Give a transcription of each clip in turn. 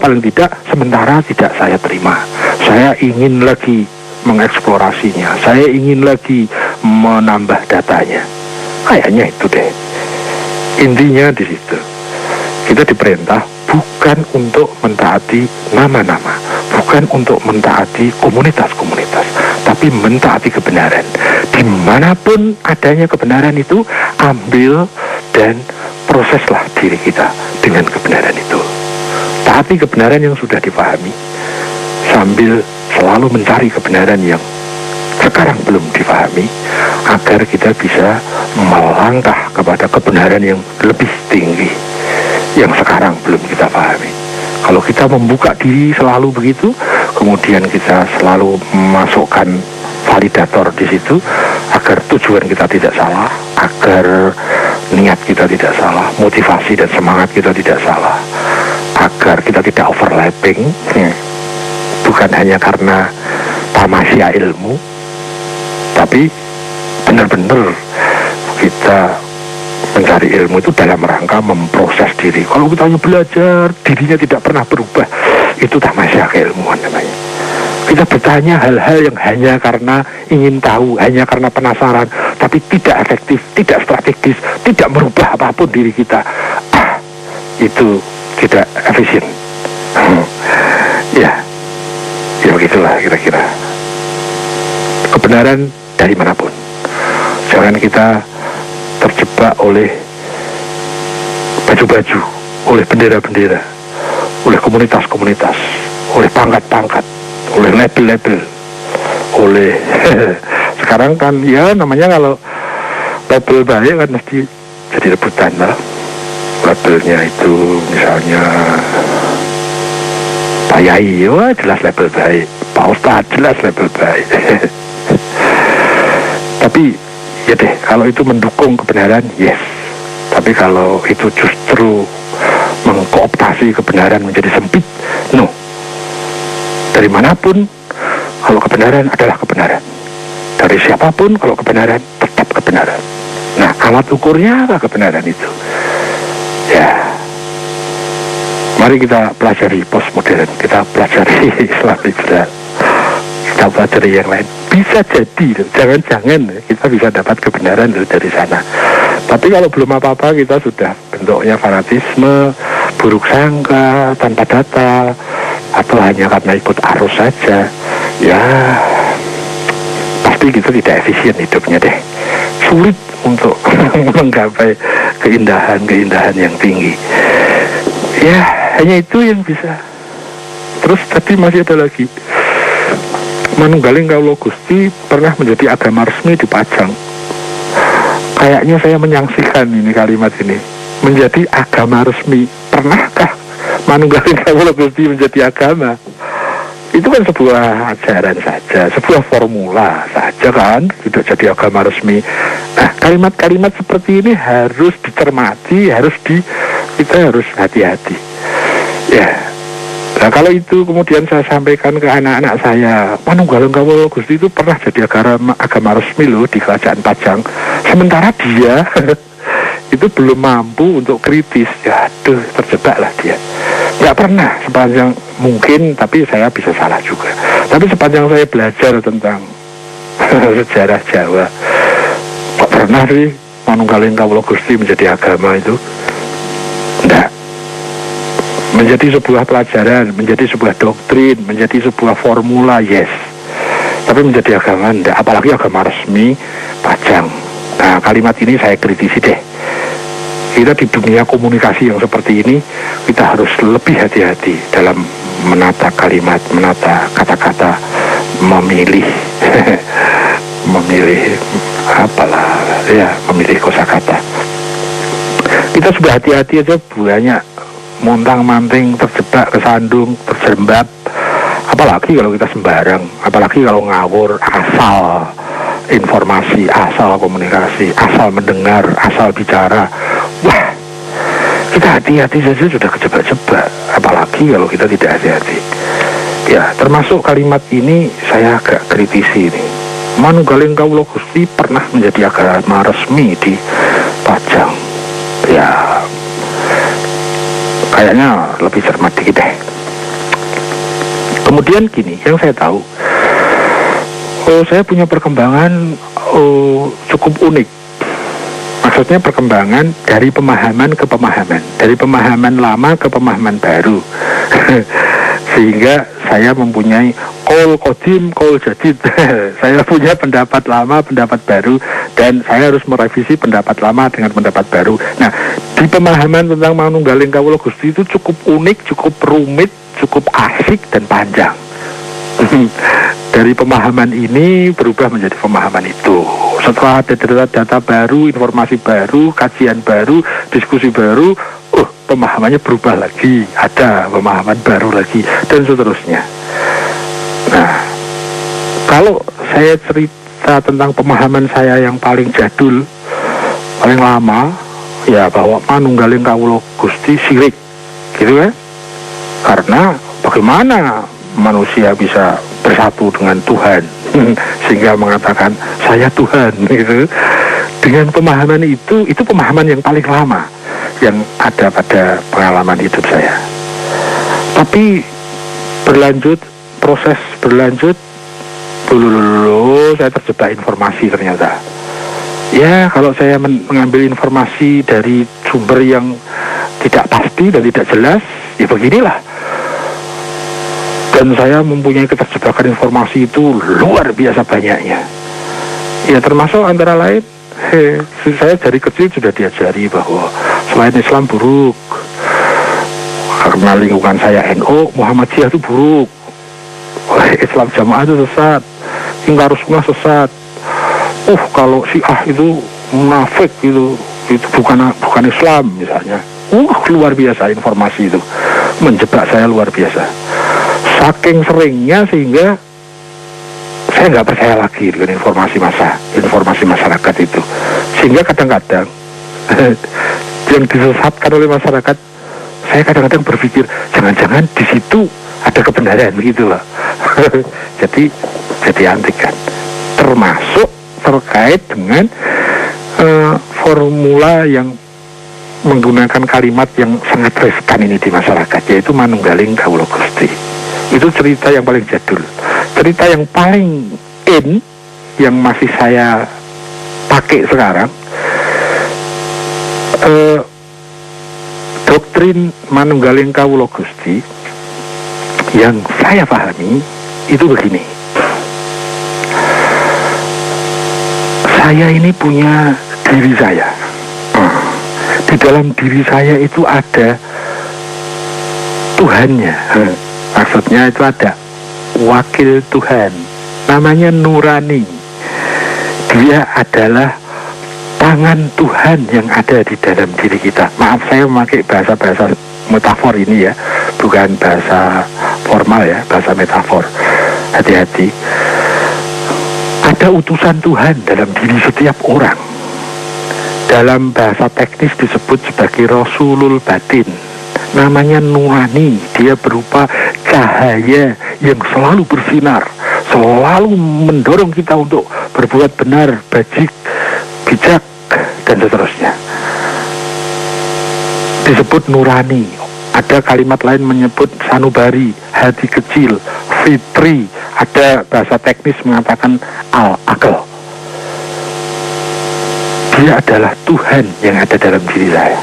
paling tidak sementara tidak saya terima. Saya ingin lagi mengeksplorasinya, saya ingin lagi menambah datanya. Kayaknya itu deh. Intinya di situ. Kita diperintah bukan untuk mentaati nama-nama, bukan untuk mentaati komunitas-komunitas, tapi mentaati kebenaran. Dimanapun adanya kebenaran itu, ambil dan proseslah diri kita dengan kebenaran itu. Taati kebenaran yang sudah dipahami, sambil selalu mencari kebenaran yang sekarang belum dipahami, agar kita bisa melangkah kepada kebenaran yang lebih tinggi, yang sekarang belum kita pahami. Kalau kita membuka diri selalu begitu, kemudian kita selalu memasukkan validator di situ, agar tujuan kita tidak salah, agar niat kita tidak salah, motivasi dan semangat kita tidak salah, agar kita tidak overlapping, bukan hanya karena tamasya ilmu, tapi benar-benar kita mencari ilmu itu dalam rangka memproses diri. Kalau kita hanya belajar, dirinya tidak pernah berubah, itu tamasya keilmuan namanya. Kita bertanya hal-hal yang hanya karena ingin tahu, hanya karena penasaran, tapi tidak efektif, tidak strategis, tidak merubah apapun diri kita. Itu tidak efisien. Ya begitulah kira-kira. Kebenaran dari manapun. Jangan kita terjebak oleh baju-baju, oleh bendera-bendera, oleh komunitas-komunitas, oleh pangkat-pangkat, oleh label-label, oleh sekarang kan ya namanya kalau label baik kan mesti jadi rebutan lah. Labelnya itu misalnya Pak Yai, wah jelas label baik, Pak Ustadz jelas label baik. Tapi ya deh, kalau itu mendukung kebenaran, yes. Tapi kalau itu justru mengkooptasi kebenaran menjadi sempit, no. Dari manapun, kalau kebenaran adalah kebenaran. Dari siapapun, kalau kebenaran tetap kebenaran. Nah, alat ukurnya apa kebenaran itu? Ya, mari kita pelajari postmodern, kita pelajari Islam liberal, kita pelajari yang lain. Bisa jadi, jangan-jangan kita bisa dapat kebenaran dari sana. Tapi kalau belum apa-apa, kita sudah bentuknya fanatisme, buruk sangka, tanpa data, atau hanya karena ikut arus saja, ya pasti kita tidak efisien hidupnya deh. Sulit untuk menggapai keindahan-keindahan yang tinggi. Ya, hanya itu yang bisa. Terus tadi masih ada lagi. Manunggaling Kawula Gusti pernah menjadi agama resmi di Pajang. Kayaknya saya menyaksikan ini kalimat ini. Menjadi agama resmi. Pernahkah Manunggaling Kawula Gusti menjadi agama? Itu kan sebuah ajaran saja, sebuah formula saja kan, tidak jadi agama resmi. Nah, kalimat-kalimat seperti ini harus dicermati, kita harus hati-hati. Ya. Nah, kalau itu kemudian saya sampaikan ke anak-anak saya, Manunggaling Kawula Gusti itu pernah jadi agama resmi loh di Kerajaan Pajang. Sementara dia itu belum mampu untuk kritis. Ya, aduh, terjebaklah dia. Nggak pernah sepanjang mungkin, tapi saya bisa salah juga. Tapi sepanjang saya belajar tentang sejarah Jawa, kok pernah sih Manunggaling Kawula Gusti menjadi agama itu? Enggak. Menjadi sebuah pelajaran, menjadi sebuah doktrin, menjadi sebuah formula, yes. Tapi menjadi agama enggak, apalagi agama resmi Pajang. Nah, kalimat ini saya kritisi deh. Kita di dunia komunikasi yang seperti ini, kita harus lebih hati-hati dalam menata kalimat, menata kata-kata, memilih memilih kosakata. Kita sudah hati-hati aja, banyak montang-manting, terjebak, kesandung, terjerembab. Apalagi kalau kita sembarang, apalagi kalau ngawur, asal informasi, asal komunikasi, asal mendengar, asal bicara. Wah, kita hati-hati saja sudah kejebak-jebak, apalagi kalau kita tidak hati-hati. Ya, termasuk kalimat ini saya agak kritisi ini. Manunggaling Kawula Gusti pernah menjadi agama resmi di Pajang. Ya, kayaknya lebih cermat dikit deh. Kemudian gini, yang saya tahu, saya punya perkembangan cukup unik. Maksudnya perkembangan dari pemahaman ke pemahaman, dari pemahaman lama ke pemahaman baru. Sehingga saya mempunyai qaul qadim, qaul jadid. Saya punya pendapat lama, pendapat baru, dan saya harus merevisi pendapat lama dengan pendapat baru. Nah, di pemahaman tentang Manunggaling Kawula Gusti itu cukup unik, cukup rumit, cukup asik dan panjang. Dari pemahaman ini berubah menjadi pemahaman itu. Setelah ada data baru, informasi baru, kajian baru, diskusi baru, pemahamannya berubah lagi, ada pemahaman baru lagi, dan seterusnya. Nah, kalau saya cerita tentang pemahaman saya yang paling jadul, paling lama, ya bahwa Manunggaling Kawula Gusti syirik, gitu kan? Karena bagaimana manusia bisa bersatu dengan Tuhan sehingga mengatakan saya Tuhan, gitu. Dengan pemahaman itu pemahaman yang paling lama yang ada pada pengalaman hidup saya. Tapi proses berlanjut, saya terjebak informasi ternyata. Ya, kalau saya mengambil informasi dari sumber yang tidak pasti dan tidak jelas, ya beginilah. Dan saya mempunyai keterjebakan informasi itu luar biasa banyaknya. Ya, termasuk antara lain, saya dari kecil sudah diajari bahwa selain Islam buruk, karena lingkungan saya NU, Muhammadiyah itu buruk, Islam Jamaah itu sesat, Ingkar Sunnah sesat. Kalau Syiah itu munafik, itu bukan Islam misalnya. Luar biasa informasi itu, menjebak saya luar biasa. Saking seringnya sehingga saya nggak percaya lagi dengan informasi masyarakat itu. Sehingga kadang-kadang yang disesatkan oleh masyarakat, saya kadang-kadang berpikir jangan-jangan di situ ada kebenaran begitu loh. jadi antik kan. Termasuk terkait dengan formula yang menggunakan kalimat yang sangat riskan ini di masyarakat, yaitu Manunggaling Kawula Gusti. Itu cerita yang paling jadul, cerita yang paling in, yang masih saya pakai sekarang. Doktrin Manunggaling Kawula Gusti yang saya pahami itu begini. Saya ini punya diri saya. Di dalam diri saya itu ada Tuhannya. Maksudnya itu ada wakil Tuhan, namanya Nurani. Dia adalah tangan Tuhan yang ada di dalam diri kita. Maaf, saya memakai bahasa-bahasa metafor ini ya, bukan bahasa formal ya, bahasa metafor. Hati-hati. Ada utusan Tuhan dalam diri setiap orang. Dalam bahasa teknis disebut sebagai Rasulul Batin. Namanya Nurani. Dia berupa cahaya yang selalu bersinar, selalu mendorong kita untuk berbuat benar, bijak, dan seterusnya. Disebut Nurani. Ada kalimat lain menyebut Sanubari, hati kecil, fitri. Ada bahasa teknis mengatakan al-aql. Dia adalah Tuhan yang ada dalam diri saya.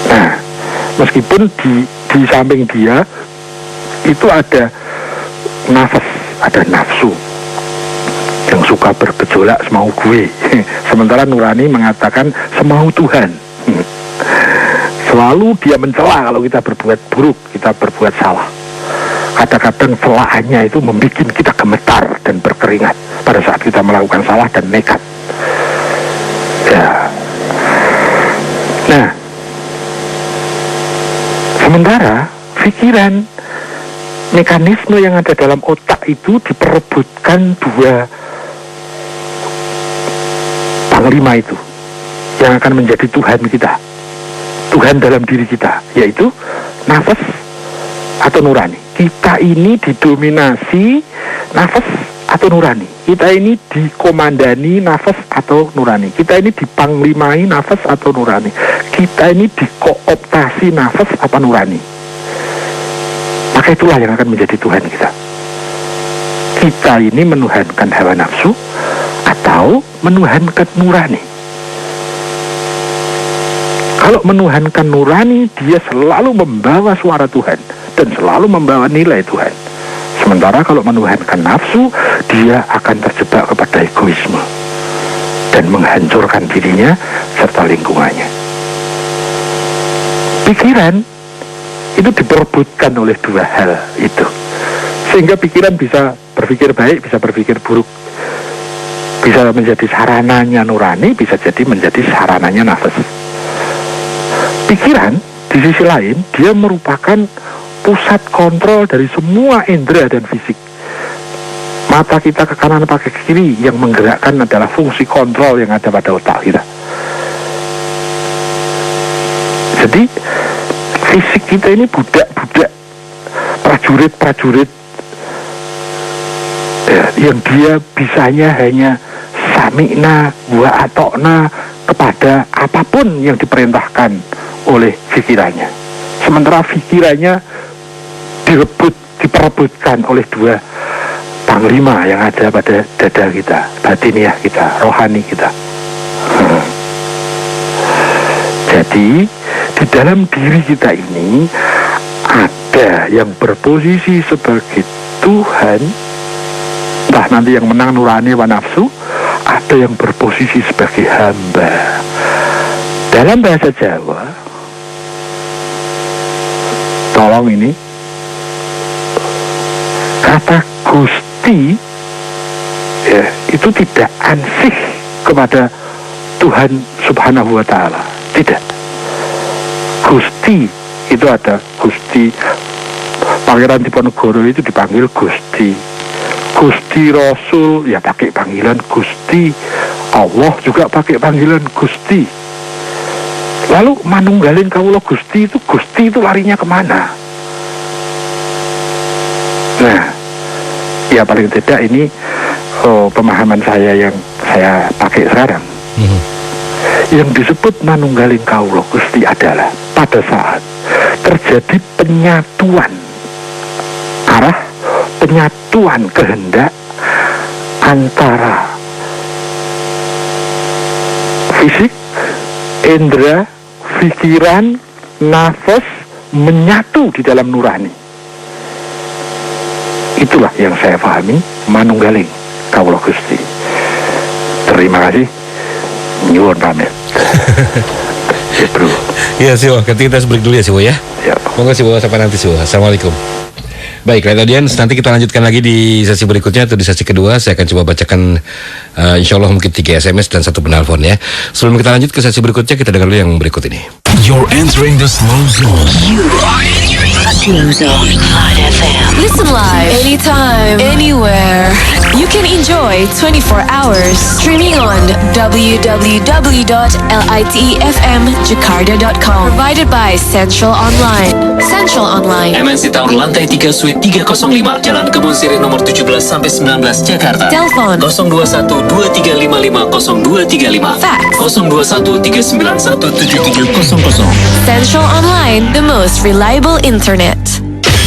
Nah, meskipun di samping dia itu ada nafas, ada nafsu yang suka bergejolak semau gue. Sementara Nurani mengatakan semau Tuhan. Selalu dia mencela kalau kita berbuat buruk, kita berbuat salah. Kadang-kadang celaannya itu membuat kita gemetar dan berkeringat pada saat kita melakukan salah dan nekat. Ya. Nah, sementara pikiran, mekanisme yang ada dalam otak itu diperebutkan dua panglima itu yang akan menjadi Tuhan kita, Tuhan dalam diri kita, yaitu nafas atau nurani. Kita ini didominasi nafas atau nurani. Kita ini dikomandani nafas atau nurani. Kita ini dipanglimai nafas atau nurani. Kita ini dikooptasi nafas apa nurani. Pakai maka itulah yang akan menjadi Tuhan kita. Kita ini menuhankan hawa nafsu atau menuhankan nurani. Kalau menuhankan nurani, dia selalu membawa suara Tuhan dan selalu membawa nilai Tuhan. Sementara kalau menuhankan nafsu, dia akan terjebak kepada egoisme dan menghancurkan dirinya serta lingkungannya. Pikiran itu diperebutkan oleh dua hal itu, sehingga pikiran bisa berpikir baik, bisa berpikir buruk, bisa menjadi sarananya nurani, bisa jadi menjadi sarananya nafas. Pikiran di sisi lain, dia merupakan pusat kontrol dari semua indera dan fisik. Mata kita ke kanan pakai ke kiri, yang menggerakkan adalah fungsi kontrol yang ada pada otak kita. Jadi fisik kita ini budak-budak, prajurit-prajurit yang dia bisanya hanya sami'na wa atokna kepada apapun yang diperintahkan oleh pikirannya. Sementara pikirannya diperebutkan oleh dua panglima yang ada pada dada kita, batiniah kita, rohani kita. Jadi di dalam diri kita ini ada yang berposisi sebagai Tuhan, entah nanti yang menang nurani wa nafsu, ada yang berposisi sebagai hamba. Dalam bahasa Jawa, tolong ini, kata Gusti ya, itu tidak ansih kepada Tuhan Subhanahu wa Ta'ala. Tidak. Gusti itu ada Gusti Pangeran Diponegoro itu dipanggil Gusti. Gusti Rasul ya pakai panggilan Gusti. Allah juga pakai panggilan Gusti. Lalu manunggalin kawula Gusti itu larinya kemana? Nah, ya paling tidak ini pemahaman saya yang saya pakai sekarang. Yang disebut manunggalin kawula Gusti adalah pada saat terjadi penyatuan kehendak antara fisik, indera, pikiran, nafas menyatu di dalam nurani. Itulah yang saya pahami manunggaling kawula Gusti. Terima kasih. Nyuwun pamit. Bro. Iya Siwo, kita break dulu ya Siwo ya. Ya. Monggo Siwo, sampai nanti Siwo. Assalamualaikum. Baik, Right Audience, nanti kita lanjutkan lagi di sesi berikutnya atau di sesi kedua. Saya akan coba bacakan insya Allah mungkin 3 SMS dan 1 penelpon ya. Sebelum kita lanjut ke sesi berikutnya, kita dengar dulu yang berikut ini. You're entering the slow zone. You are entering the slow zone. Light FM. Listen live anytime, anywhere. You can enjoy 24 hours streaming on www.litefmjakarta.com. Provided by Central Online. Central Online. MNC Tower lantai 3 Suite 305 Jalan Kebun Sirih nomor 17-19 Jakarta. Telepon 021-235-0235. Fax 021-391-7700. Central Online, the most reliable internet.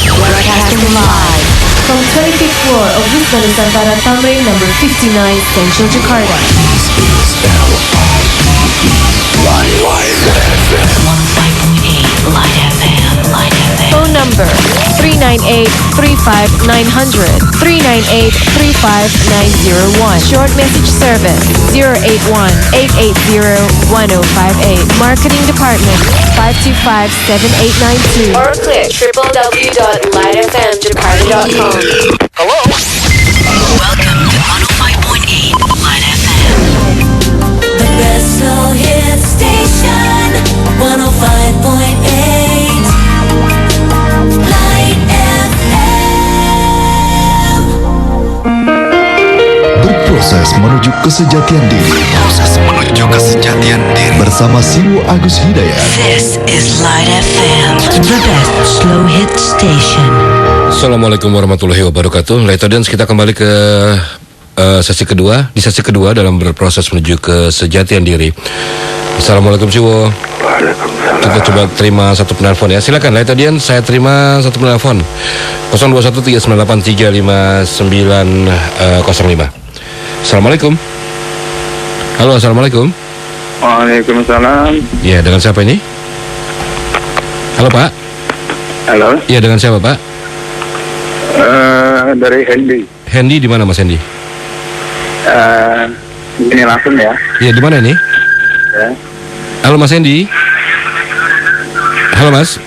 Broadcasting live from 25th floor of Wisma Nusantara Tamrin number 59, Central Jakarta. This is Light FM. 105.8 Light FM. Light FM. Phone number 398-35900, 398-35901. Short message service 081-880-1058. Marketing department 525-7892. Or click www.lightfmjakarta.com. Hello. Welcome to 105.8 Light FM. The best slow hit station 105.8 Light FM. Berproses menuju kesejatian diri. Bersama Siwo Agus Hidayat. This is Light FM. The best slow hit station. Assalamualaikum warahmatullahi wabarakatuh. Right Audience, kita kembali ke sesi kedua. Di sesi kedua dalam berproses menuju kesejatian diri. Assalamualaikum Siwo. Waalaikumsalam. Kita coba terima satu penelpon ya. Silakan, Light Audience, saya terima satu penelpon. 0213983905. Assalamualaikum. Halo, assalamualaikum. Waalaikumsalam. Ya, dengan siapa ini? Halo Pak. Halo. Ya, dengan siapa Pak? Dari Hendy. Hendy di mana Mas Hendy? Ini langsung ya. Ya, di mana ini? Ya. Halo Mas Hendy. Halo Mas.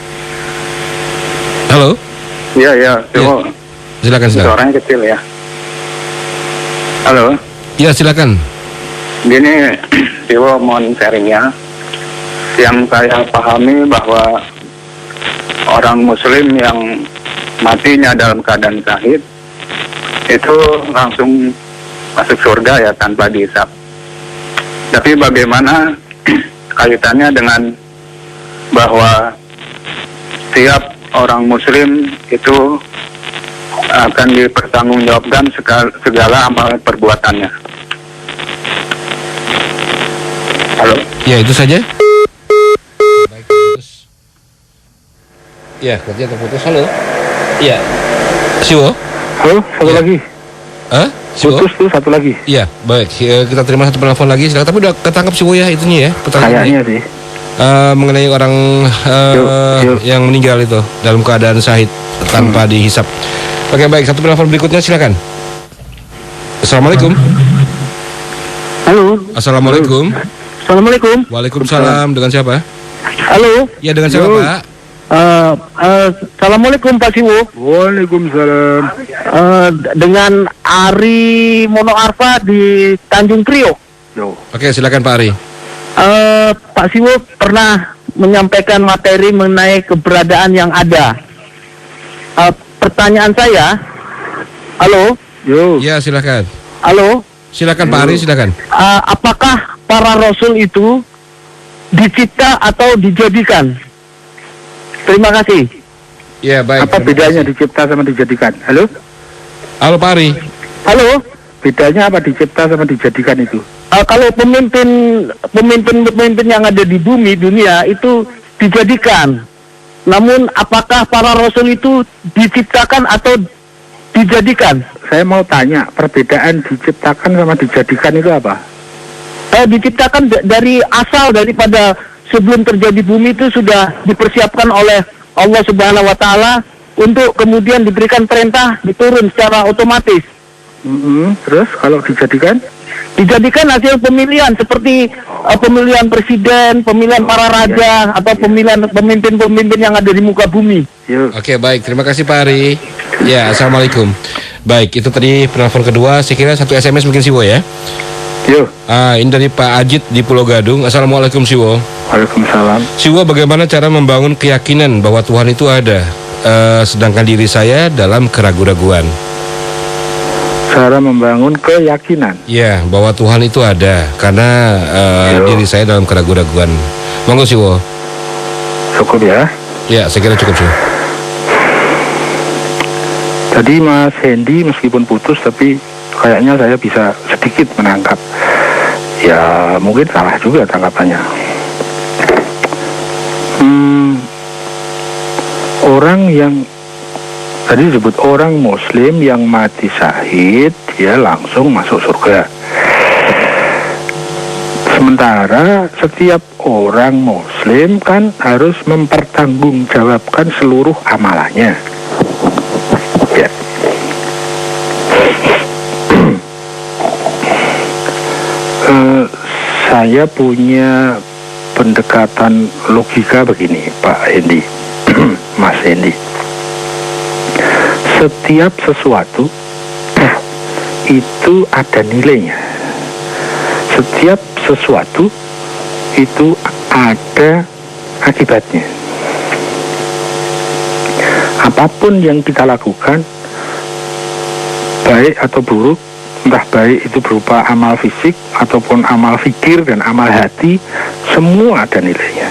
Halo. Iya. Coba. Silakan. Suaranya kecil ya. Halo. Ya, silakan. Gini, Dewa mohon sharingnya. Yang saya pahami bahwa orang Muslim yang matinya dalam keadaan syahid itu langsung masuk surga ya tanpa dihisab. Tapi bagaimana kaitannya dengan bahwa setiap orang Muslim itu akan dipertanggungjawabkan segala amal perbuatannya. Halo? Ya, itu saja. Baik, terputus. Ya, berarti terputus. Halo. Iya. Siwo? Halo, satu Ya. lagi. Hah? Siwo? Putus tuh satu lagi. Iya, baik. Kita terima satu penelpon lagi. Silakan. Tapi udah ketangkap Siwo ya itunya ya. Kayaknya sih. Mengenai orang Yuk. yang meninggal itu dalam keadaan syahid tanpa dihisap. Oke, baik. Satu penelpon berikutnya silakan. Assalamualaikum. Halo. Assalamualaikum. Assalamualaikum. Waalaikumsalam. Dengan siapa? Halo. Ya, dengan siapa Pak? Assalamualaikum Pak Siwo. Waalaikumsalam. Dengan Ari Mono Arfa di Tanjung Priok. Yo. Oke, silakan Pak Ari. Pak Siwo pernah menyampaikan materi mengenai keberadaan yang ada. Pertanyaan saya, halo, Yo. Ya, silakan. halo, Silakan Pak Ari, silakan. apakah para rasul itu dicipta atau dijadikan? Terima kasih. Ya, baik. Apa bedanya dicipta sama dijadikan? Halo? Halo Pak Ari. Halo. Bedanya apa dicipta sama dijadikan itu? Kalau pemimpin yang ada di dunia itu dijadikan. Namun apakah para rasul itu diciptakan atau dijadikan? Saya mau tanya, perbedaan diciptakan sama dijadikan itu apa? Diciptakan dari asal, daripada sebelum terjadi bumi itu sudah dipersiapkan oleh Allah Subhanahu wa Ta'ala untuk kemudian diberikan perintah diturun secara otomatis. Terus kalau dijadikan? Dijadikan hasil pemilihan seperti pemilihan presiden, pemilihan para raja, atau pemilihan pemimpin-pemimpin yang ada di muka bumi. Yo. Oke, baik. Terima kasih Pak Ari. Ya, assalamualaikum. Baik, itu tadi penelpon kedua. Saya kira satu SMS mungkin Siwo ya. Yo. Ini dari Pak Ajit di Pulau Gadung. Assalamualaikum Siwo. Waalaikumsalam. Siwo, bagaimana cara membangun keyakinan bahwa Tuhan itu ada, sedangkan diri saya dalam keraguan-raguan? Cara membangun keyakinan. Ya, bahwa Tuhan itu ada, karena diri saya dalam keraguan-raguan. Monggo Siwo. Cukup ya. Ya, saya kira cukup Siwo. Tadi Mas Hendy meskipun putus tapi kayaknya saya bisa sedikit menangkap. Ya mungkin salah juga tangkapannya. Orang yang tadi disebut orang Muslim yang mati syahid, dia langsung masuk surga. Sementara setiap orang Muslim kan harus mempertanggungjawabkan seluruh amalannya. Ya. Saya punya pendekatan logika begini, Pak Hendy, Mas Hendy. Setiap sesuatu itu ada nilainya. Setiap sesuatu itu ada akibatnya. Apapun yang kita lakukan, baik atau buruk, entah baik itu berupa amal fisik ataupun amal fikir dan amal hati, semua ada nilainya.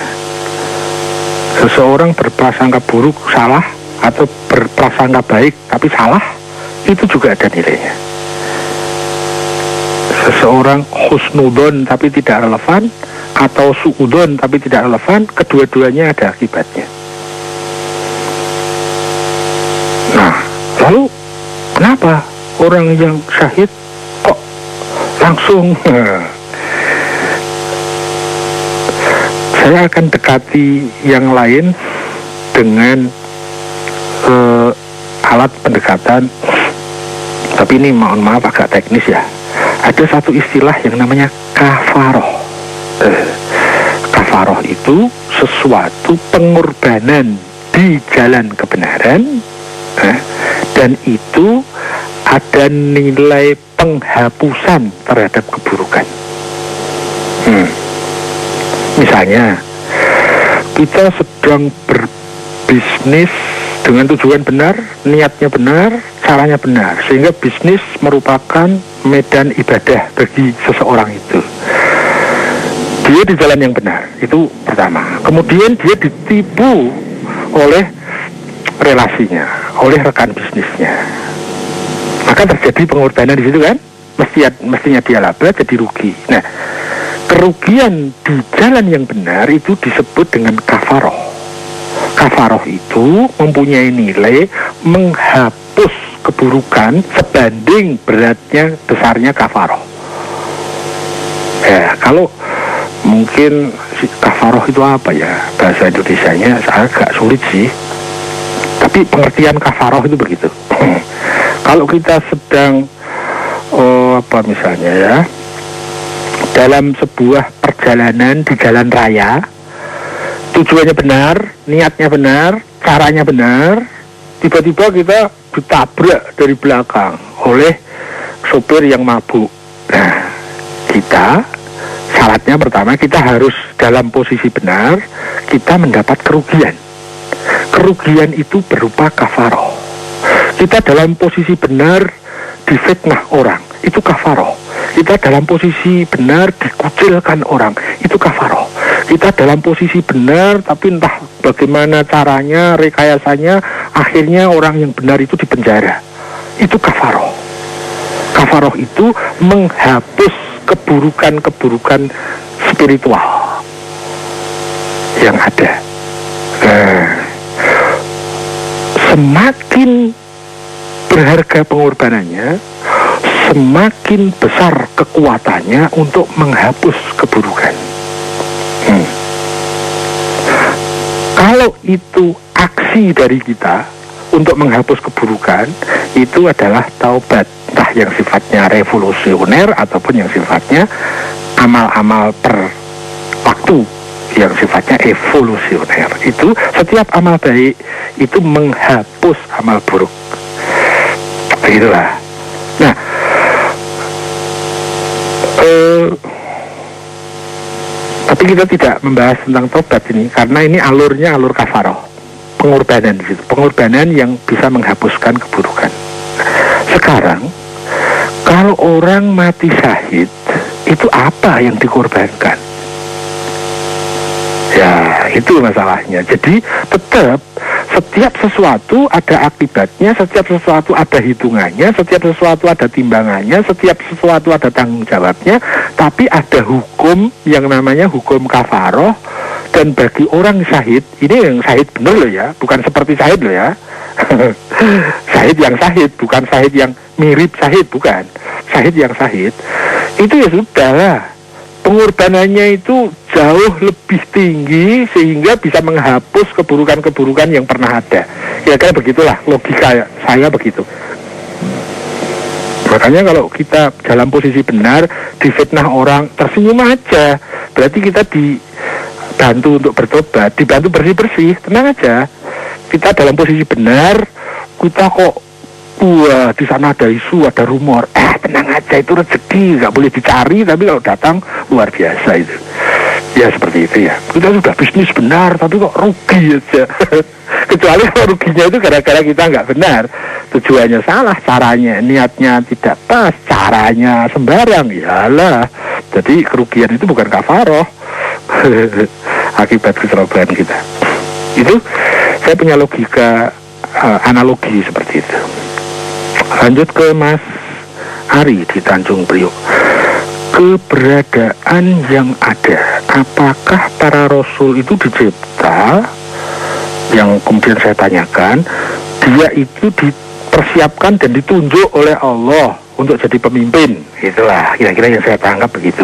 Seseorang berprasangka buruk salah atau berprasangka baik tapi salah, itu juga ada nilainya. Seseorang husnudon tapi tidak relevan atau suudon tapi tidak relevan, kedua-duanya ada akibatnya. Nah, lalu kenapa orang yang syahid kok langsung saya akan dekati yang lain dengan alat pendekatan, tapi ini mohon maaf agak teknis ya. Ada satu istilah yang namanya kafaroh. Kafaroh itu sesuatu pengorbanan di jalan kebenaran, dan itu ada nilai penghapusan terhadap keburukan. Misalnya kita sedang berbisnis dengan tujuan benar, niatnya benar, caranya benar, sehingga bisnis merupakan medan ibadah bagi seseorang itu. Dia di jalan yang benar, itu pertama. Kemudian dia ditipu oleh relasinya, oleh rekan bisnisnya. Maka terjadi pengorbanan di situ kan? Mestinya dia laba jadi rugi. Nah, kerugian di jalan yang benar itu disebut dengan kafaroh. Kafaroh itu mempunyai nilai menghapus keburukan sebanding beratnya besarnya kafaroh. Ya, kalau mungkin kafaroh itu apa ya? Bahasa Indonesianya agak sulit sih. Tapi pengertian kafaroh itu begitu. Kalau kita sedang misalnya ya, dalam sebuah perjalanan di jalan raya, tujuannya benar, niatnya benar, caranya benar, tiba-tiba kita ditabrak dari belakang oleh sopir yang mabuk. Nah, kita syaratnya pertama kita harus dalam posisi benar, kita mendapat kerugian. Kerugian itu berupa kafaroh. Kita dalam posisi benar difitnah orang, itu kafaroh. Kita dalam posisi benar dikucilkan orang, itu kafaroh. Kita dalam posisi benar tapi entah bagaimana caranya, rekayasanya, akhirnya orang yang benar itu dipenjara, itu kafaroh. Kafaroh itu menghapus keburukan-keburukan spiritual yang ada. Semakin berharga pengorbanannya, semakin besar kekuatannya untuk menghapus keburukan. Kalau itu aksi dari kita untuk menghapus keburukan, itu adalah taubat, entah yang sifatnya revolusioner ataupun yang sifatnya amal-amal per waktu, yang sifatnya evolusioner. Itu setiap amal baik itu menghapus amal buruk. Begitulah. Nah, tapi kita tidak membahas tentang tobat ini karena ini alurnya alur kafaroh, pengorbanan di situ, pengorbanan yang bisa menghapuskan keburukan. Sekarang, kalau orang mati syahid, itu apa yang dikorbankan? Ya, itu masalahnya. Jadi tetap setiap sesuatu ada akibatnya, setiap sesuatu ada hitungannya, setiap sesuatu ada timbangannya, setiap sesuatu ada tanggung jawabnya, tapi ada hukum yang namanya hukum kafaroh. Dan bagi orang syahid, ini yang syahid benar loh ya, bukan seperti syahid loh ya. Syahid yang syahid, bukan syahid yang mirip syahid, bukan. Syahid yang syahid, itu ya sudah lah. Pengorbanannya itu jauh lebih tinggi sehingga bisa menghapus keburukan-keburukan yang pernah ada. Kira-kira begitulah logika saya begitu. Makanya kalau kita dalam posisi benar, difitnah orang, tersenyum aja. Berarti kita dibantu untuk bertobat, dibantu bersih-bersih, tenang aja. Kita dalam posisi benar, kita kok wah di sana ada isu, ada rumor, tenang aja, itu rezeki, nggak boleh dicari, tapi kalau datang luar biasa itu. Ya seperti itu ya. Kita sudah bisnis benar, tapi kok rugi aja. Kecuali kalau ruginya itu gara-gara kita nggak benar, tujuannya salah, caranya, niatnya tidak pas, caranya sembarang, yalah. Jadi kerugian itu bukan kafaroh, akibat keserobaan kita. Itu saya punya logika, analogi seperti itu. Lanjut ke Mas Ari di Tanjung Priok. Keberadaan yang ada apakah para rasul itu dicipta? Yang kemudian saya tanyakan, dia itu dipersiapkan dan ditunjuk oleh Allah untuk jadi pemimpin. Itulah kira-kira yang saya tangkap begitu.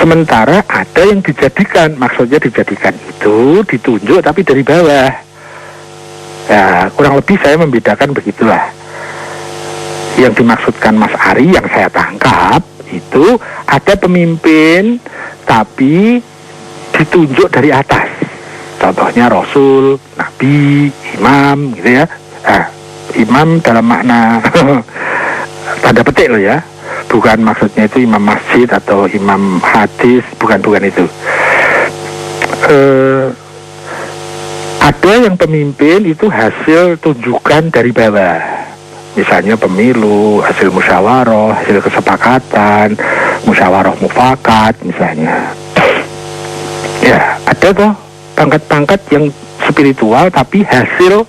Sementara ada yang dijadikan, maksudnya dijadikan itu ditunjuk tapi dari bawah. Ya, kurang lebih saya membedakan begitulah. Yang dimaksudkan Mas Ari yang saya tangkap itu ada pemimpin tapi ditunjuk dari atas. Contohnya Rasul, Nabi, Imam gitu ya. Imam dalam makna tanda petik loh ya. Bukan maksudnya itu imam masjid atau imam hadis, bukan itu. Ada yang pemimpin itu hasil tunjukan dari bawah. Misalnya pemilu, hasil musyawarah, hasil kesepakatan, musyawarah mufakat misalnya. Ya, ada toh pangkat-pangkat yang spiritual tapi hasil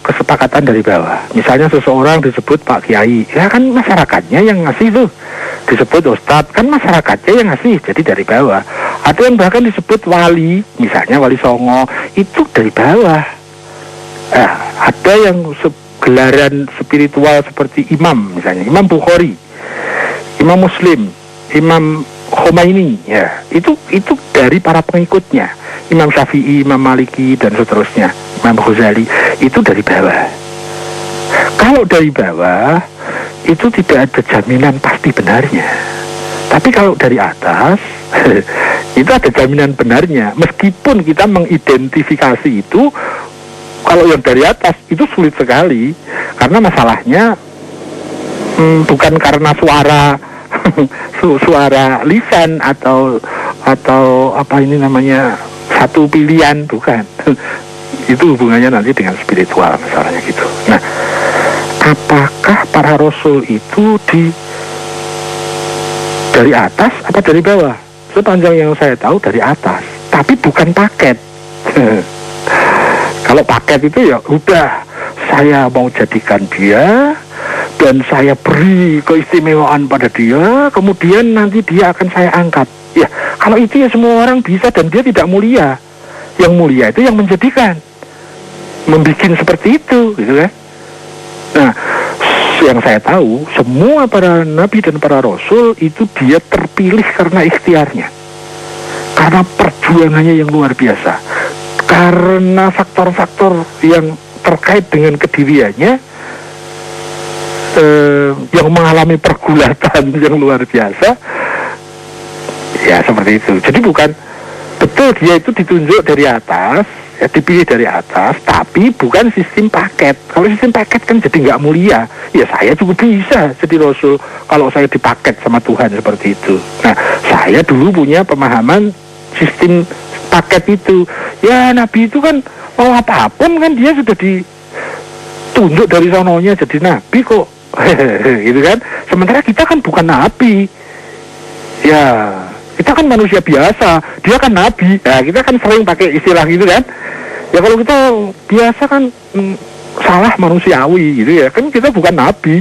kesepakatan dari bawah. Misalnya seseorang disebut Pak Kiai, ya kan masyarakatnya yang ngasih tuh. Disebut Ustadz, kan masyarakatnya yang ngasih, jadi dari bawah. Ada yang bahkan disebut wali, misalnya Wali Songo, itu dari bawah. Ada yang gelaran spiritual seperti imam, misalnya Imam Bukhari, Imam Muslim, Imam Khomeini, ya itu dari para pengikutnya. Imam Syafi'i, Imam Maliki dan seterusnya, Imam Ghazali, itu dari bawah. Kalau dari bawah itu tidak ada jaminan pasti benarnya. Tapi kalau dari atas itu ada jaminan benarnya. Meskipun kita mengidentifikasi itu, kalau yang dari atas itu sulit sekali. Karena masalahnya bukan karena suara lisan atau apa ini namanya satu pilihan, bukan. Itu hubungannya nanti dengan spiritual masalahnya gitu. Nah, apakah para rasul itu dari atas apa dari bawah? Sepanjang yang saya tahu dari atas, tapi bukan paket. Kalau paket itu ya udah, saya mau jadikan dia dan saya beri keistimewaan pada dia, kemudian nanti dia akan saya angkat. Ya, kalau itu ya semua orang bisa dan dia tidak mulia. Yang mulia itu yang menjadikan, membikin seperti itu, gitu kan? Nah, yang saya tahu, semua para nabi dan para rasul itu dia terpilih karena ikhtiarnya, karena perjuangannya yang luar biasa, karena faktor-faktor yang terkait dengan kediriannya, yang mengalami pergulatan yang luar biasa. Ya seperti itu. Jadi bukan betul dia itu ditunjuk dari atas, ya dipilih dari atas, tapi bukan sistem paket. Kalau sistem paket kan jadi nggak mulia. Ya saya juga bisa jadi rasul kalau saya dipaket sama Tuhan seperti itu. Nah, saya dulu punya pemahaman sistem paket itu. Ya nabi itu kan mau apapun kan dia sudah ditunjuk dari sononya jadi nabi kok. Gitu kan. Sementara kita kan bukan nabi. Ya, kita kan manusia biasa, dia kan nabi. Nah, kita kan sering pakai istilah gitu kan. Ya kalau kita biasa kan salah manusiawi gitu ya. Kan kita bukan nabi.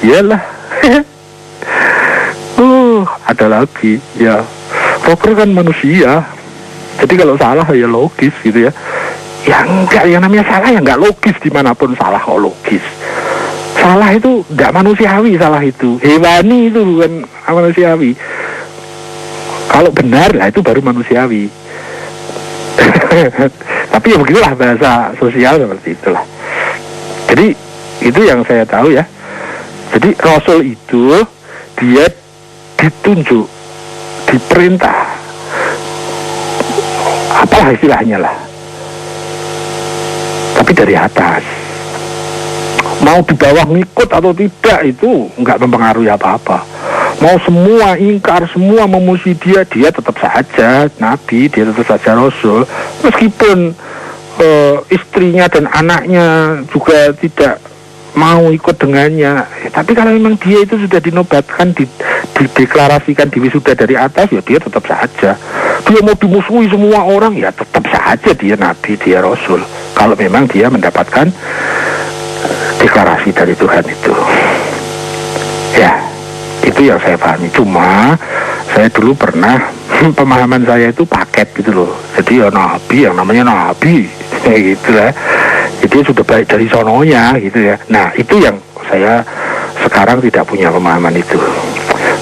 Iyalah. Ada lagi. Ya, rocker kan manusia. Jadi kalau salah ya logis gitu ya. Ya enggak, yang namanya salah ya enggak logis dimanapun salah kok logis. Salah itu enggak manusiawi, salah itu hewani, itu bukan manusiawi. Kalau benar lah itu baru manusiawi. Tapi ya begitulah bahasa sosial seperti itulah. Jadi itu yang saya tahu ya. Jadi rasul itu dia ditunjuk, diperintah, apalah istilahnya lah, tapi dari atas. Mau di bawah ngikut atau tidak itu nggak mempengaruhi apa-apa. Mau semua ingkar, semua memuji dia tetap saja nabi, dia tetap saja rasul. Meskipun istrinya dan anaknya juga tidak mau ikut dengannya, tapi kalau memang dia itu sudah dinobatkan, dideklarasikan diwisuda dari atas, ya dia tetap saja. Dia mau dimusuhi semua orang, ya tetap saja dia nabi, dia rasul. Kalau memang dia mendapatkan deklarasi dari Tuhan itu. Ya, itu yang saya pahami. Cuma Saya dulu pernah pemahaman saya itu paket gitu loh. Jadi ya nabi, yang namanya nabi kayak gitu lah. Jadi sudah baik dari sononya gitu ya. Nah itu yang saya sekarang tidak punya pemahaman itu.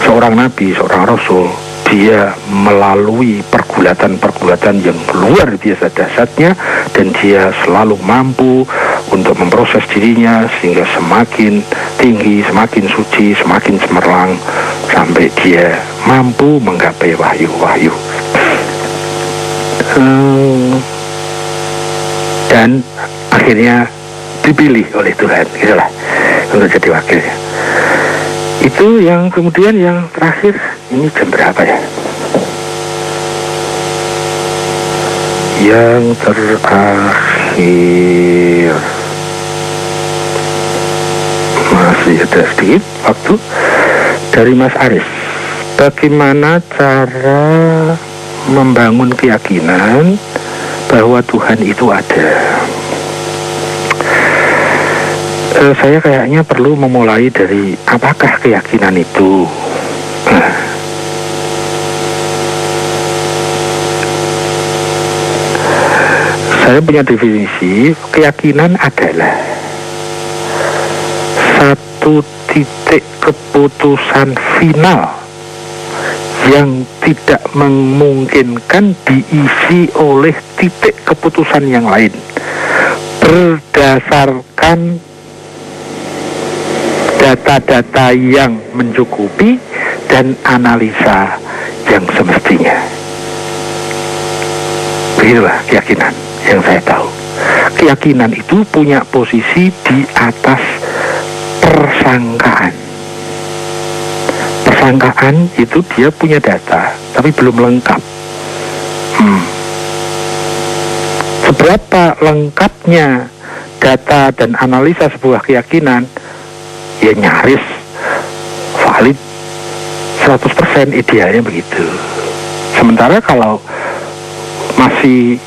Seorang nabi, seorang rasul, dia melalui pergulatan-pergulatan yang luar biasa dahsyatnya, dan dia selalu mampu untuk memproses dirinya sehingga semakin tinggi, semakin suci, semakin cemerlang, sampai dia mampu menggapai wahyu-wahyu. Dan akhirnya dipilih oleh Tuhan, gitulah, untuk jadi wakilnya. Itu yang kemudian yang terakhir, ini jam berapa ya? Yang terakhir masih ada sedikit waktu. Dari Mas Aris, bagaimana cara membangun keyakinan bahwa Tuhan itu ada? Saya kayaknya perlu memulai dari apakah keyakinan itu. Saya punya definisi, keyakinan adalah satu titik keputusan final yang tidak memungkinkan diisi oleh titik keputusan yang lain, berdasarkan data-data yang mencukupi dan analisa yang semestinya. Begitulah keyakinan yang saya tahu. Keyakinan itu punya posisi di atas persangkaan. Persangkaan itu dia punya data, tapi belum lengkap. Seberapa lengkapnya data dan analisa sebuah keyakinan, ya nyaris valid 100%, idealnya begitu. Sementara kalau masih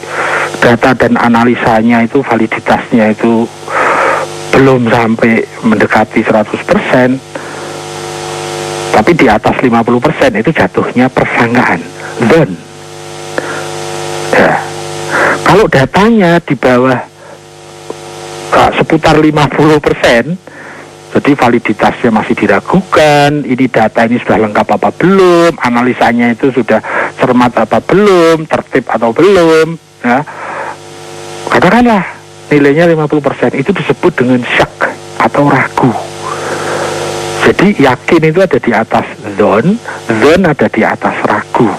data dan analisanya itu, validitasnya itu belum sampai mendekati 100%, tapi di atas 50%, itu jatuhnya persangkaan, zon. Ya. Kalau datanya di bawah seputar 50%, jadi validitasnya masih diragukan, ini data ini sudah lengkap apa belum, analisanya itu sudah cermat apa belum, tertib atau belum, ya. Katakanlah nilainya 50%, itu disebut dengan syak atau ragu. Jadi yakin itu ada di atas zon ada di atas ragu.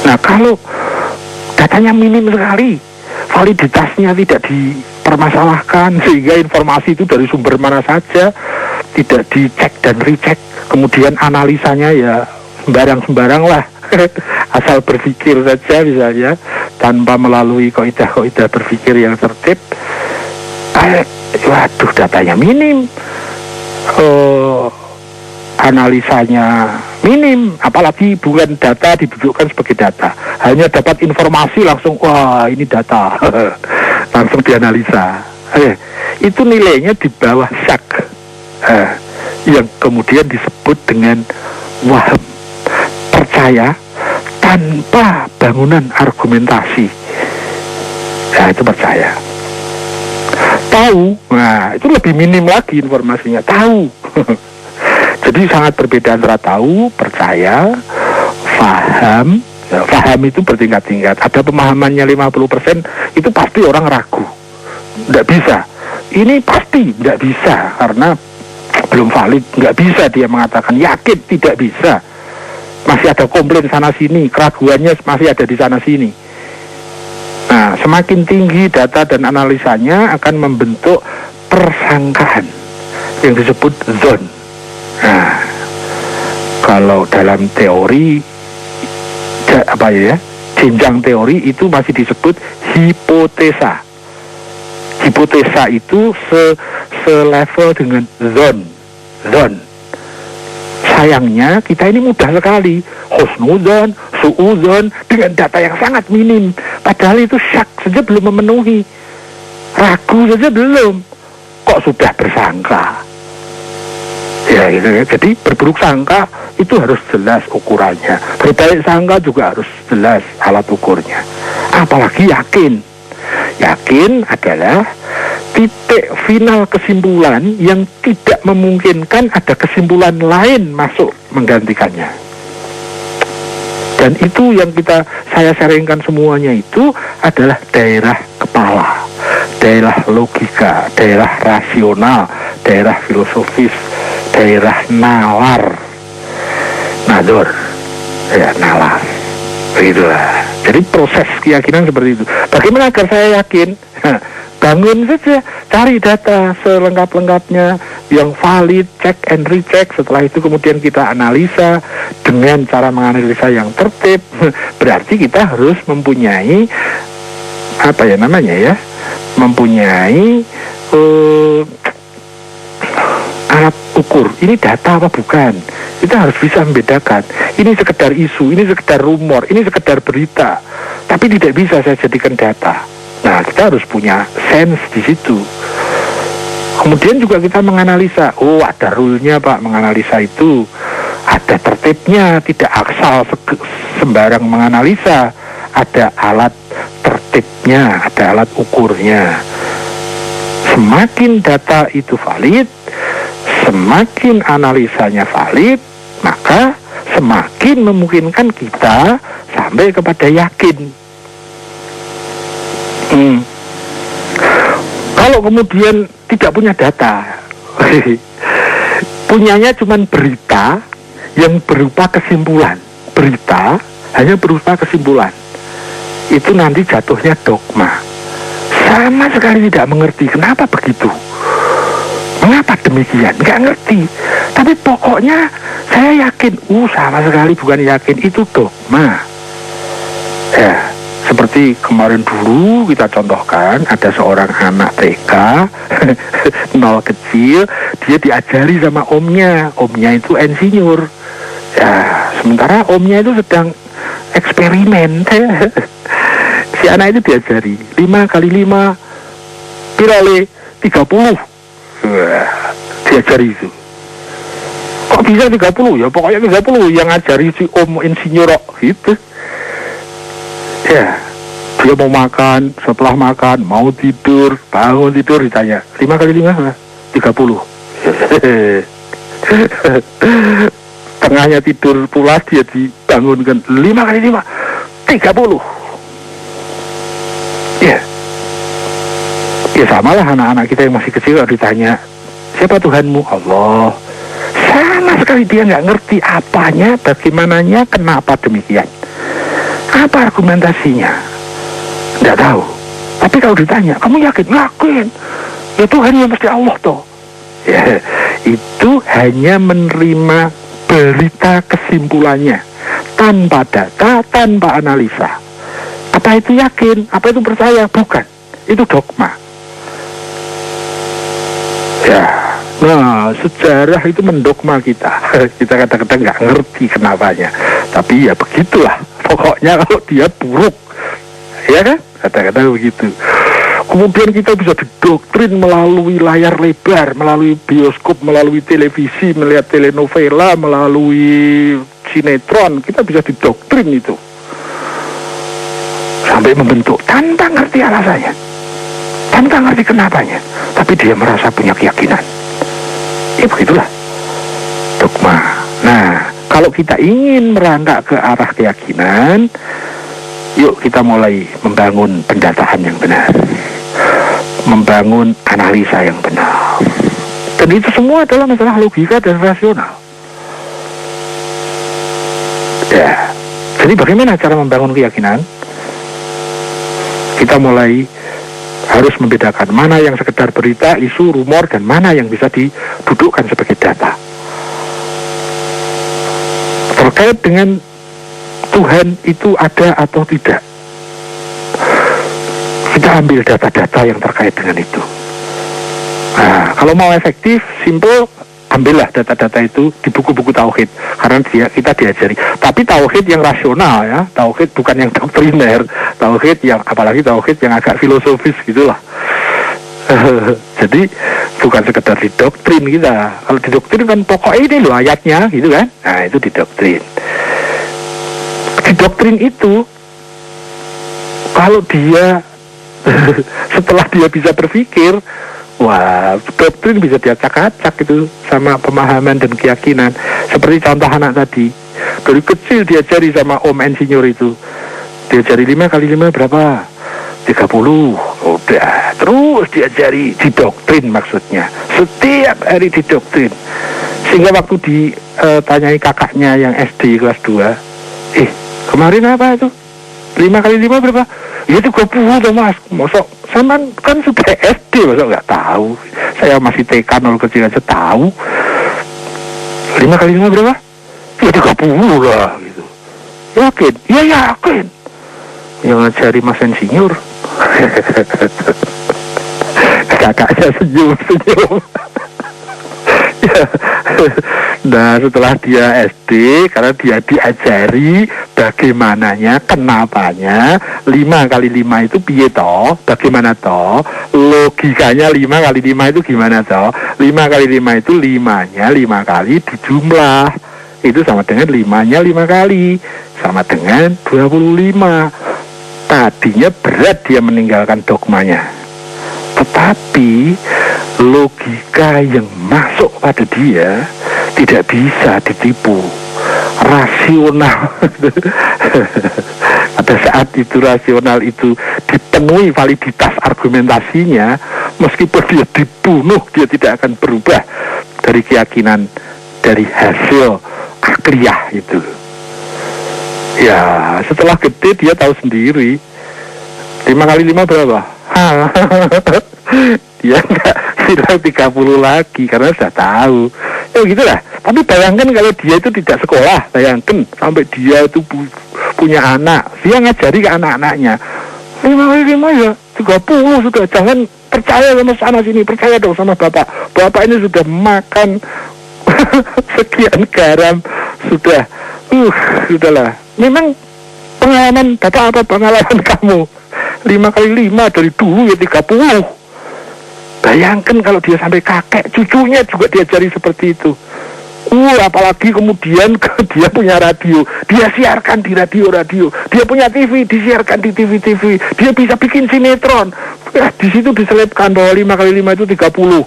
Nah kalau datanya minim sekali, validitasnya tidak dipermasalahkan, sehingga informasi itu dari sumber mana saja, tidak dicek dan recheck, kemudian analisanya ya sembarang-sembarang lah, asal berpikir saja misalnya, tanpa melalui kaidah-kaidah berpikir yang tertib, waduh datanya minim, analisanya minim, apalagi bukan data didudukkan sebagai data, hanya dapat informasi langsung, wah ini data, langsung dianalisa, itu nilainya di bawah syak, yang kemudian disebut dengan waham, percaya tanpa bangunan argumentasi. Nah itu percaya. Tahu, nah itu lebih minim lagi informasinya, tahu. Jadi sangat berbeda antara tahu, percaya, faham. Ya, faham itu bertingkat-tingkat. Ada pemahamannya 50%, itu pasti orang ragu, tidak bisa. Ini pasti tidak bisa karena belum valid, nggak bisa dia mengatakan, yakin tidak bisa. Masih ada komplain sana sini, keraguannya masih ada di sana sini. Nah, semakin tinggi data dan analisanya akan membentuk persangkaan yang disebut zon. Nah, kalau dalam teori jenjang teori itu masih disebut hipotesa. Hipotesa itu selevel dengan zon. Sayangnya kita ini mudah sekali husnuzon, suuzon dengan data yang sangat minim. Padahal itu syak saja belum memenuhi, ragu saja belum, kok sudah bersangka. Ya gitu ya. Jadi berburuk sangka itu harus jelas ukurannya. Berbaik sangka juga harus jelas alat ukurnya. Apalagi yakin. Yakin adalah titik final kesimpulan yang tidak memungkinkan ada kesimpulan lain masuk menggantikannya. Dan itu yang saya sharingkan semuanya itu adalah daerah kepala, daerah logika, daerah rasional, daerah filosofis, daerah nalar, nalar, begitulah. Jadi proses keyakinan seperti itu. Bagaimana agar saya yakin? Bangun saja, cari data selengkap-lengkapnya yang valid, check and recheck. Setelah itu kemudian kita analisa dengan cara menganalisa yang tertib. Berarti kita harus mempunyai mempunyai alat ukur. Ini data apa bukan? Kita harus bisa membedakan. Ini sekedar isu, ini sekedar rumor, ini sekedar berita. Tapi tidak bisa saya jadikan data. Nah, kita harus punya sense di situ. Kemudian juga kita menganalisa. Oh, ada rule-nya, Pak, menganalisa itu. Ada tertibnya, tidak asal sembarang menganalisa. Ada alat tertibnya, ada alat ukurnya. Semakin data itu valid, semakin analisanya valid, maka semakin memungkinkan kita sampai kepada yakin. Kalau kemudian tidak punya data, punyanya cuma berita yang berupa kesimpulan. Berita hanya berupa kesimpulan. Itu nanti jatuhnya dogma. Sama sekali tidak mengerti kenapa begitu. Mengapa demikian? Nggak ngerti. Tapi pokoknya saya yakin. Sama sekali bukan yakin, itu dogma. Ya. Seperti kemarin dulu kita contohkan, ada seorang anak TK, 0 kecil, dia diajari sama omnya itu insinyur. Ya, sementara omnya itu sedang eksperimen. Si anak itu diajari 5 kali 5 pirale 30. Diajari itu. Kok bisa 30? Ya pokoknya 30 yang ngajari si om insinyur gitu. Ya, dia mau makan, setelah makan, mau tidur, bangun tidur, ditanya 5 kali 5, 30. Tengahnya tidur pulas, dia dibangunkan 5 kali 5, 30. Ya samalah anak-anak kita yang masih kecil kalau ditanya, siapa Tuhanmu? Allah. Sama sekali dia nggak ngerti apanya, bagaimananya, kenapa demikian. Apa argumentasinya? Tidak tahu. Tapi kalau ditanya, kamu yakin? Yakin. Ya Tuhan yang mesti Allah toh. Ya, itu hanya menerima berita kesimpulannya, tanpa data, tanpa analisa. Apa itu yakin? Apa itu percaya? Bukan. Itu dogma. Ya. Nah, sejarah itu mendogma kita. Kita kata-kata nggak ngerti kenapanya. Tapi ya begitulah. Pokoknya kalau dia buruk, ya kan? Kata-kata begitu. Kemudian kita bisa didoktrin melalui layar lebar, melalui bioskop, melalui televisi, melihat telenovela, melalui sinetron. Kita bisa didoktrin itu. Sampai membentuk, tanpa ngerti alasannya. Tanpa ngerti kenapanya. Tapi dia merasa punya keyakinan. Ya begitulah dogma. Nah, kalau kita ingin merangkak ke arah keyakinan, yuk kita mulai membangun pendataan yang benar, membangun analisa yang benar. Dan itu semua adalah masalah logika dan rasional. Ya, jadi bagaimana cara membangun keyakinan? Kita mulai harus membedakan mana yang sekedar berita, isu, rumor, dan mana yang bisa didudukkan sebagai data. Terkait dengan Tuhan itu ada atau tidak, kita ambil data-data yang terkait dengan itu. Nah, kalau mau efektif, simple, ambillah data-data itu di buku-buku tauhid, karena kita diajari. Tapi tauhid yang rasional ya, tauhid bukan yang doktriner, tauhid yang, apalagi tauhid yang agak filosofis gitulah. Jadi bukan sekedar didoktrin kita. Kalau didoktrin kan pokoknya ini loh ayatnya gitu kan. Nah itu didoktrin. Didoktrin itu kalau dia setelah dia bisa berpikir, wah doktrin bisa diacak-acak itu sama pemahaman dan keyakinan. Seperti contoh anak tadi, dari kecil diajari sama Om Insinyur itu, diajari 5 kali 5 berapa? 30. Udah, terus diajari, didoktrin maksudnya. Setiap hari didoktrin. Sehingga waktu ditanyai kakaknya yang SD kelas 2, kemarin apa itu? 5 kali 5 berapa? Ya 30 tuh mas. Mosok sama kan sudah SD, masa nggak tahu? Saya masih TK 0 kecil aja tahu. 5 kali 5 berapa? Ya 30 lah gitu. Yakin? Ya yakin. Yang ngajari Mas Insinyur. Kakaknya senyum-senyum. Nah setelah dia SD, karena dia diajari bagaimananya, kenapanya 5 kali 5 itu piye toh, bagaimana toh, logikanya 5 kali 5 itu gimana toh. 5 kali 5 itu 5-nya 5 kali dijumlah, itu sama dengan 5-nya 5 kali, sama dengan 25. Tadinya berat dia meninggalkan dogmanya, tetapi logika yang masuk pada dia tidak bisa ditipu. Rasional pada saat itu rasional itu dipenuhi validitas argumentasinya, meskipun dia dibunuh dia tidak akan berubah dari keyakinan, dari hasil akliyah itu. Ya setelah gede dia tahu sendiri 5 kali 5 berapa? Dia nggak bilang 30 lagi karena sudah tahu. Ya gitulah. Tapi bayangkan kalau dia itu tidak sekolah, bayangkan sampai dia itu punya anak, dia ngajari ke anak-anaknya 5 kali 5 ya 30 sudah. Jangan percaya sama sana sini, percaya dong sama bapak. Bapak ini sudah makan sekian garam, sudahlah. Memang pengalaman bapak apa pengalaman kamu? 5 kali 5 dari dulu ya 30. Bayangkan kalau dia sampai kakek, cucunya juga diajari seperti itu. Apalagi kemudian dia punya radio, dia siarkan di radio. Dia punya TV, disiarkan di TV. Dia bisa bikin sinetron. Di situ diselipkan bahwa 5 kali 5 itu 30.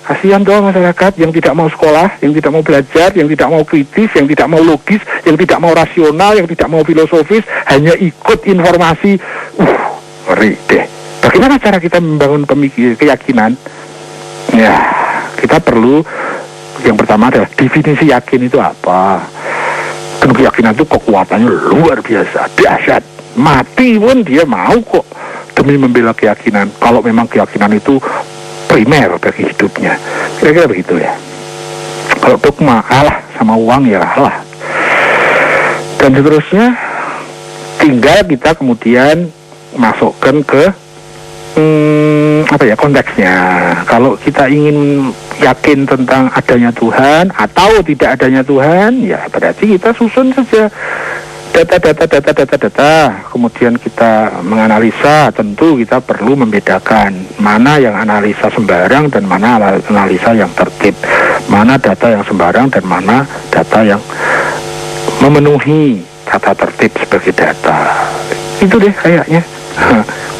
Kasihan dong masyarakat yang tidak mau sekolah, yang tidak mau belajar, yang tidak mau kritis, yang tidak mau logis, yang tidak mau rasional, yang tidak mau filosofis, hanya ikut informasi. Ngeri deh. Bagaimana cara kita membangun keyakinan? Ya, kita perlu yang pertama adalah definisi yakin itu apa. Dan keyakinan itu kekuatannya luar biasa, dahsyat. Mati pun dia mau kok demi membela keyakinan. Kalau memang keyakinan itu primer bagi hidupnya, kira-kira begitu ya. Kalau dogma kalah sama uang ya kalah. Dan seterusnya tinggal kita kemudian masukkan ke konteksnya. Kalau kita ingin yakin tentang adanya Tuhan atau tidak adanya Tuhan, ya berarti kita susun saja data, kemudian kita menganalisa. Tentu kita perlu membedakan mana yang analisa sembarang dan mana analisa yang tertib, mana data yang sembarang dan mana data yang memenuhi kata tertib sebagai data. Itu deh kayaknya.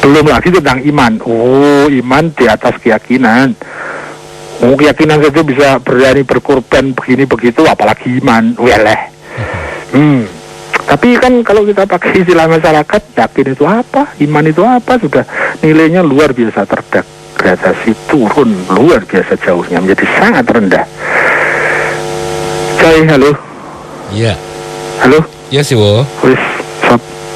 Belum lagi tentang iman. Iman di atas keyakinan. Keyakinan saja bisa berani berkorban begini begitu, apalagi iman. Weleh. Tapi kan kalau kita pakai istilah masyarakat, yakin itu apa, iman itu apa, sudah nilainya luar biasa terdegradasi, turun luar biasa jauhnya, menjadi sangat rendah. Cai, halo. Iya. Halo. Iya sih wo. Wis,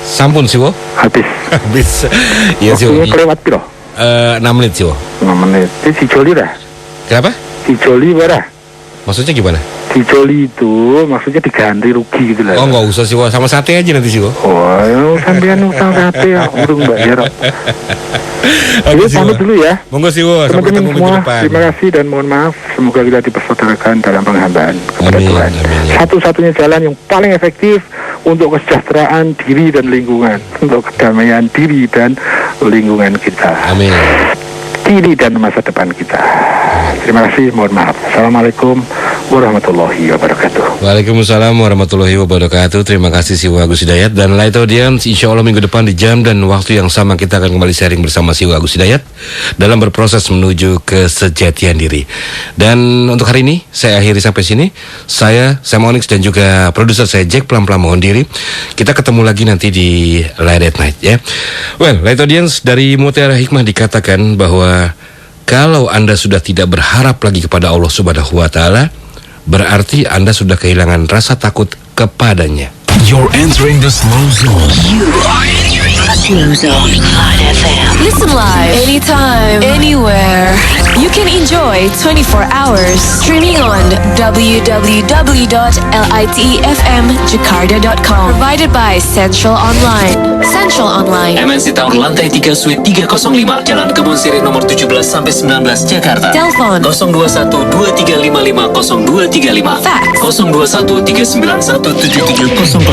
sampun sih wo. Habis. Iya sih wo. Waktunya kelewat piro? 6 menit sih wo. 6 menit. Ini si Joli dah. Kenapa? Si Joli berah. Maksudnya gimana? Dijoli itu maksudnya diganti rugi gitu lah. Oh nggak usah sih wo, sama sate aja nanti sih wo. Sampean utang sate ya, urung bayar. Oke, pamit dulu ya. Monggo sih wo, sampai ketemu minggu depan. Terima kasih dan mohon maaf. Semoga kita dipersaudarakan dalam penghambaan kepada Tuhan. Satu-satunya jalan yang paling efektif untuk kesejahteraan diri dan lingkungan, untuk kedamaian diri dan lingkungan kita. Amin. kini dan masa depan kita. Terima kasih, mohon maaf. Assalamualaikum warahmatullahi wabarakatuh. Waalaikumsalam warahmatullahi wabarakatuh. Terima kasih Siwa Agus Hidayat. Dan Light Audience, insya Allah minggu depan di jam dan waktu yang sama kita akan kembali sharing bersama Siwa Agus Hidayat dalam berproses menuju kesejatian diri. Dan untuk hari ini saya akhiri sampai sini. Saya Sam Onyx dan juga produser saya Jack pelan-pelan mohon diri. Kita ketemu lagi nanti di Light at Night ya. Well, Light Audience, dari Mutiara Hikmah dikatakan bahwa kalau Anda sudah tidak berharap lagi kepada Allah Subhanahu wa Ta'ala, berarti Anda sudah kehilangan rasa takut kepadanya. You're entering the slow zone. You are entering the Slow Zone on FM. Listen live anytime, anywhere. You can enjoy 24 hours streaming on www.litefmjakarta.com. Provided by Central Online. Central Online. MNC Tower lantai 3 suite 305 Jalan Kebun Sirih nomor 17 sampai 19 Jakarta. Telepon 021 2355 0235. Fax 021 391 7700.